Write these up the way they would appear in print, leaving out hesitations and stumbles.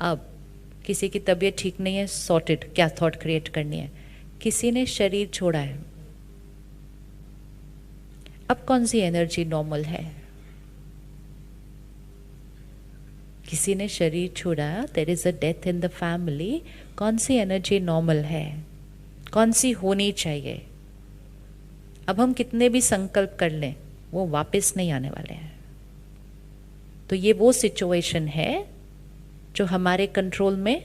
अब किसी की तबीयत ठीक नहीं है, सॉर्टेड, क्या थॉट क्रिएट करनी है। किसी ने शरीर छोड़ा है, अब कौन सी एनर्जी नॉर्मल है? किसी ने शरीर छोड़ा, there is a death in the family, कौन सी एनर्जी नॉर्मल है, कौन सी होनी चाहिए? अब हम कितने भी संकल्प कर लें, वो वापस नहीं आने वाले हैं। तो ये वो सिचुएशन है जो हमारे कंट्रोल में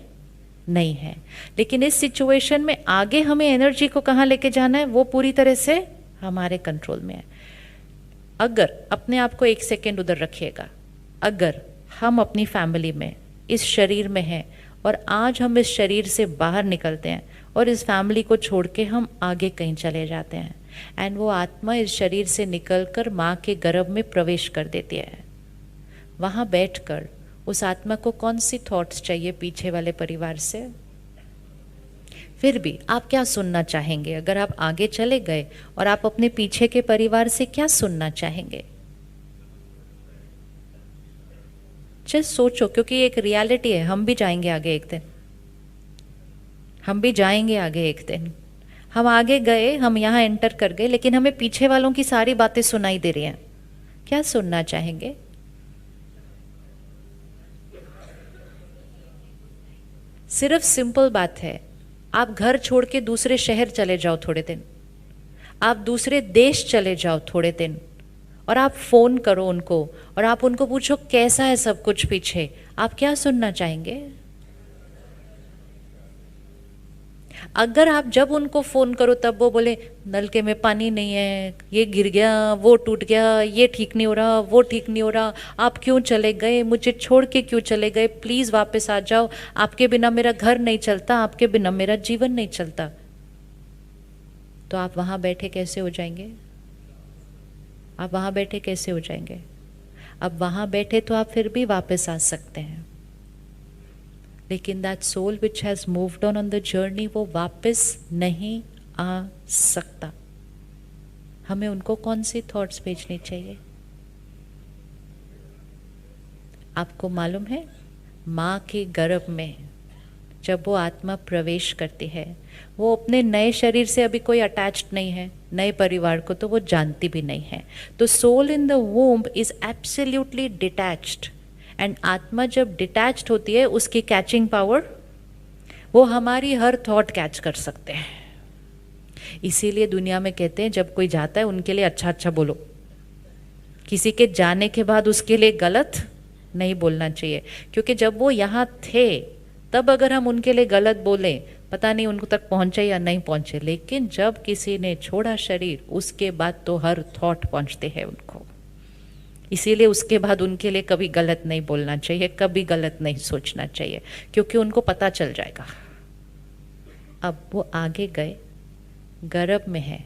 नहीं है। लेकिन इस सिचुएशन में आगे हमें एनर्जी को कहाँ लेके जाना है, वो पूरी तरह से हमारे कंट्रोल में है। अगर अपने आप को एक सेकेंड उधर रखिएगा, अगर हम अपनी फैमिली में इस शरीर में हैं और आज हम इस शरीर से बाहर निकलते हैं और इस फैमिली को छोड़ के हम आगे कहीं चले जाते हैं, एंड वो आत्मा इस शरीर से निकलकर माँ के गर्भ में प्रवेश कर देती है, वहाँ बैठकर उस आत्मा को कौन सी थॉट्स चाहिए पीछे वाले परिवार से? फिर भी आप क्या सुनना चाहेंगे? अगर आप आगे चले गए और आप अपने पीछे के परिवार से क्या सुनना चाहेंगे? जस्ट सोचो, क्योंकि एक रियलिटी है, हम भी जाएंगे आगे एक दिन, हम भी जाएंगे आगे एक दिन। हम आगे गए, हम यहाँ एंटर कर गए, लेकिन हमें पीछे वालों की सारी बातें सुनाई दे रही हैं। क्या सुनना चाहेंगे? सिर्फ सिंपल बात है, आप घर छोड़ के दूसरे शहर चले जाओ थोड़े दिन, आप दूसरे देश चले जाओ थोड़े दिन, और आप फोन करो उनको और आप उनको पूछो कैसा है सब कुछ पीछे, आप क्या सुनना चाहेंगे? अगर आप जब उनको फोन करो तब वो बोले नलके में पानी नहीं है, ये गिर गया, वो टूट गया, ये ठीक नहीं हो रहा, वो ठीक नहीं हो रहा, आप क्यों चले गए, मुझे छोड़ के क्यों चले गए, प्लीज वापस आ जाओ, आपके बिना मेरा घर नहीं चलता, आपके बिना मेरा जीवन नहीं चलता, तो आप वहां बैठे कैसे हो जाएंगे? आप वहां बैठे कैसे हो जाएंगे? अब वहां बैठे तो आप फिर भी वापस आ सकते हैं, लेकिन that soul which has moved on the journey, वो वापस नहीं आ सकता। हमें उनको कौन सी थॉट्स भेजनी चाहिए? आपको मालूम है, माँ के गर्भ में जब वो आत्मा प्रवेश करती है, वो अपने नए शरीर से अभी कोई अटैच्ड नहीं है, नए परिवार को तो वो जानती भी नहीं है। तो soul in the womb is absolutely detached, and आत्मा जब डिटैच्ड होती है, उसकी कैचिंग पावर, वो हमारी हर थॉट कैच कर सकते हैं। इसीलिए दुनिया में कहते हैं जब कोई जाता है उनके लिए अच्छा अच्छा बोलो, किसी के जाने के बाद उसके लिए गलत नहीं बोलना चाहिए, क्योंकि जब वो यहाँ थे तब अगर हम उनके लिए गलत बोले, पता नहीं उनको तक पहुंचे या नहीं पहुंचे, लेकिन जब किसी ने छोड़ा शरीर, उसके बाद तो हर थॉट पहुंचते हैं उनको। इसीलिए उसके बाद उनके लिए कभी गलत नहीं बोलना चाहिए, कभी गलत नहीं सोचना चाहिए, क्योंकि उनको पता चल जाएगा। अब वो आगे गए, गर्भ में है।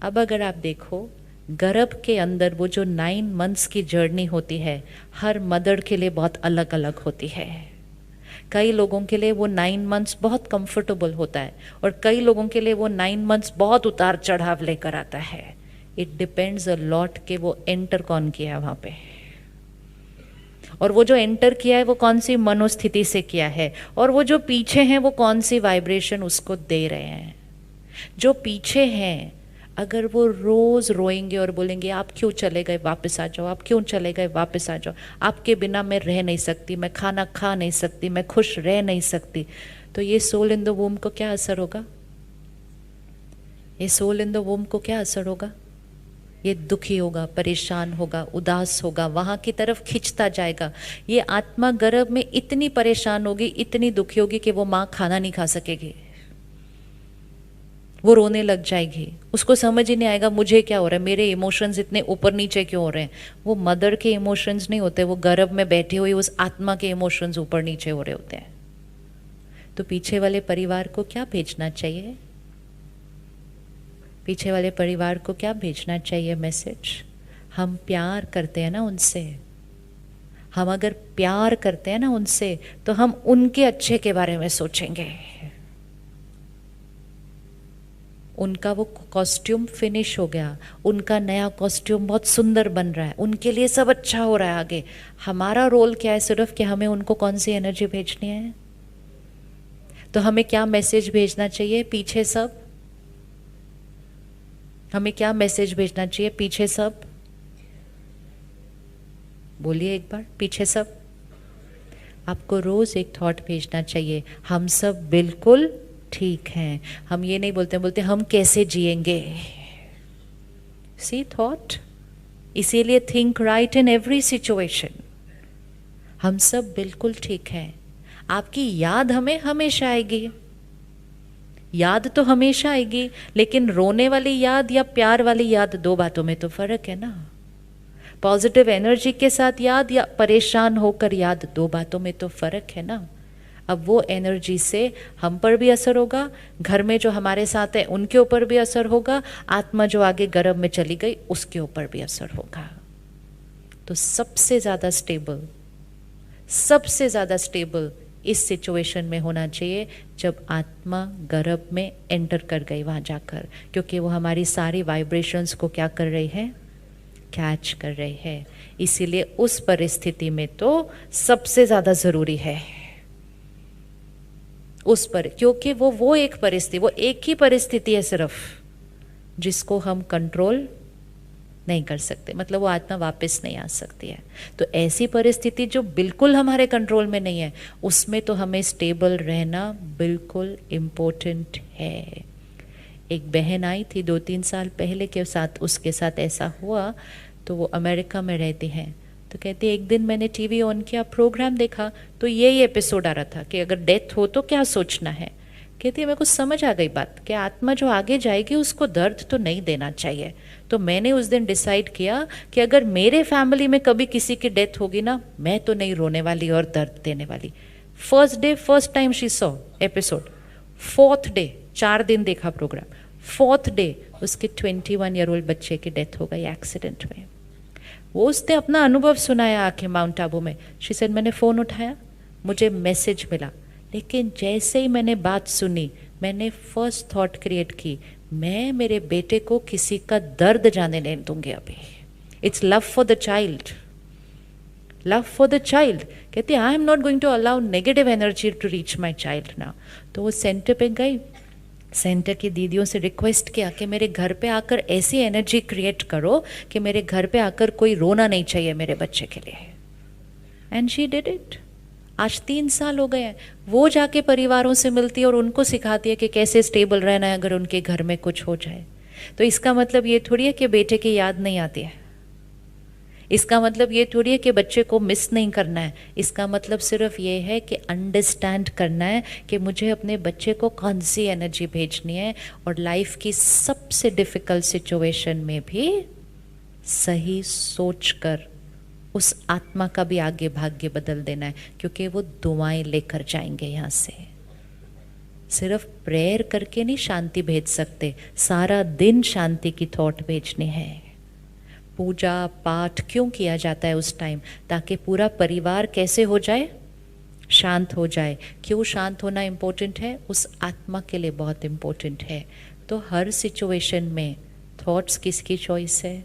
अब अगर आप देखो, गर्भ के अंदर वो जो 9 मंथ्स की जर्नी होती है, हर मदर के लिए बहुत अलग अलग होती है। कई लोगों के लिए वो 9 मंथ्स बहुत कंफर्टेबल होता है, और कई लोगों के लिए वो 9 मंथ्स बहुत उतार चढ़ाव लेकर आता है। इट डिपेंड्स अ लॉट कि वो एंटर कौन किया है वहाँ पे, और वो जो एंटर किया है वो कौन सी मनोस्थिति से किया है, और वो जो पीछे हैं वो कौन सी वाइब्रेशन उसको दे रहे हैं। जो पीछे हैं, अगर वो रोज रोएंगे और बोलेंगे आप क्यों चले गए, वापस आ जाओ, आप क्यों चले गए, वापस आ जाओ, आपके बिना मैं रह नहीं सकती, मैं खाना खा नहीं सकती, मैं खुश रह नहीं सकती, तो ये सोल इन द वूम को क्या असर होगा? ये सोल इन द वूम को क्या असर होगा? ये दुखी होगा, परेशान होगा, उदास होगा, वहां की तरफ खिंचता जाएगा। ये आत्मा गर्भ में इतनी परेशान होगी, इतनी दुखी होगी कि वो माँ खाना नहीं खा सकेगी, वो रोने लग जाएगी, उसको समझ ही नहीं आएगा मुझे क्या हो रहा है, मेरे इमोशंस इतने ऊपर नीचे क्यों हो रहे हैं। वो मदर के इमोशंस नहीं होते, वो गर्भ में बैठी हुई उस आत्मा के इमोशंस ऊपर नीचे हो रहे होते हैं। तो पीछे वाले परिवार को क्या भेजना चाहिए? पीछे वाले परिवार को क्या भेजना चाहिए मैसेज? हम प्यार करते हैं ना उनसे, हम अगर प्यार करते हैं ना उनसे, तो हम उनके अच्छे के बारे में सोचेंगे, उनका वो कॉस्ट्यूम फिनिश हो गया, उनका नया कॉस्ट्यूम बहुत सुंदर बन रहा है, उनके लिए सब अच्छा हो रहा है आगे। हमारा रोल क्या है सिर्फ कि हमें उनको कौन सी एनर्जी भेजनी है। तो हमें क्या मैसेज भेजना चाहिए पीछे सब, हमें क्या मैसेज भेजना चाहिए पीछे सब, बोलिए एक बार, पीछे सब। आपको रोज एक थॉट भेजना चाहिए, हम सब बिल्कुल ठीक हैं। हम ये नहीं बोलते हम कैसे जिएंगे। सी थॉट, इसीलिए think right in every situation. हम सब बिल्कुल ठीक हैं। आपकी याद हमें हमेशा आएगी, याद तो हमेशा आएगी, लेकिन रोने वाली याद या प्यार वाली याद, दो बातों में तो फर्क है ना। पॉजिटिव एनर्जी के साथ याद या परेशान होकर याद, दो बातों में तो फर्क है ना। अब वो एनर्जी से हम पर भी असर होगा, घर में जो हमारे साथ है उनके ऊपर भी असर होगा, आत्मा जो आगे गर्भ में चली गई उसके ऊपर भी असर होगा। तो सबसे ज़्यादा स्टेबल इस सिचुएशन में होना चाहिए जब आत्मा गर्भ में एंटर कर गई वहाँ जाकर, क्योंकि वो हमारी सारी वाइब्रेशंस को क्या कर रही है, कैच कर रही है। इसीलिए उस परिस्थिति में तो सबसे ज़्यादा ज़रूरी है उस पर, क्योंकि वो एक परिस्थिति, वो एक ही परिस्थिति है सिर्फ जिसको हम कंट्रोल नहीं कर सकते, मतलब वो आत्मा वापस नहीं आ सकती है। तो ऐसी परिस्थिति जो बिल्कुल हमारे कंट्रोल में नहीं है, उसमें तो हमें स्टेबल रहना बिल्कुल इम्पोर्टेंट है। एक बहन आई थी 2-3 साल पहले के साथ, उसके साथ ऐसा हुआ। तो वो अमेरिका में रहती हैं, तो कहती एक दिन मैंने टीवी ऑन किया, प्रोग्राम देखा, तो यही एपिसोड आ रहा था कि अगर डेथ हो तो क्या सोचना है। कहती है मेरे को समझ आ गई बात कि आत्मा जो आगे जाएगी उसको दर्द तो नहीं देना चाहिए। तो मैंने उस दिन डिसाइड किया कि अगर मेरे फैमिली में कभी किसी की डेथ होगी ना, मैं तो नहीं रोने वाली और दर्द देने वाली। First time she saw episode, 4th day, 4 दिन देखा प्रोग्राम, 4th डे उसके 21 ईयर ओल्ड बच्चे की डेथ हो गई एक्सीडेंट में। वो उसने अपना अनुभव सुनाया आके माउंट आबू में। शी सेड मैंने फ़ोन उठाया, मुझे मैसेज मिला, लेकिन जैसे ही मैंने बात सुनी, मैंने फर्स्ट थॉट क्रिएट की, मैं मेरे बेटे को किसी का दर्द जाने नहीं दूंगी अभी। It's love for the child, love for the child. कहती I am not going to allow negative energy to reach my child now. तो वो सेंटर पे गई, सेंटर की दीदियों से रिक्वेस्ट किया कि मेरे घर पे आकर ऐसी एनर्जी क्रिएट करो कि मेरे घर पे आकर कोई रोना नहीं चाहिए मेरे बच्चे के लिए। And she did it. आज 3 साल हो गए हैं। वो जाके परिवारों से मिलती है और उनको सिखाती है कि कैसे स्टेबल रहना है अगर उनके घर में कुछ हो जाए। तो इसका मतलब ये थोड़ी है कि बेटे की याद नहीं आती है, इसका मतलब ये थोड़ी है कि बच्चे को मिस नहीं करना है। इसका मतलब सिर्फ ये है कि अंडरस्टैंड करना है कि मुझे अपने बच्चे को कौन सी एनर्जी भेजनी है, और लाइफ की सबसे डिफ़िकल्ट सिचुएशन में भी सही सोचकर उस आत्मा का भी आगे भाग्य बदल देना है, क्योंकि वो दुआएं लेकर जाएंगे यहाँ से। सिर्फ प्रेयर करके नहीं शांति भेज सकते, सारा दिन शांति की थॉट भेजनी है। पूजा पाठ क्यों किया जाता है उस टाइम, ताकि पूरा परिवार कैसे हो जाए, शांत हो जाए। क्यों शांत होना इम्पोर्टेंट है, उस आत्मा के लिए बहुत इम्पोर्टेंट है। तो हर सिचुएशन में थॉट्स किसकी चॉइस है,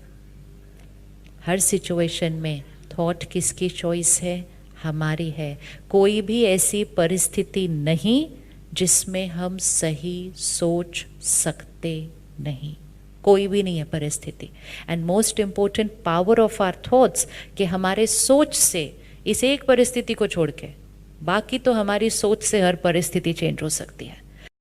हर सिचुएशन में थॉट किसकी चॉइस है, हमारी है। कोई भी ऐसी परिस्थिति नहीं जिसमें हम सही सोच सकते नहीं, कोई भी नहीं है परिस्थिति। And most important power of our thoughts, कि हमारे सोच से इस एक परिस्थिति को छोड़ के बाकी तो हमारी सोच से हर परिस्थिति चेंज हो सकती है।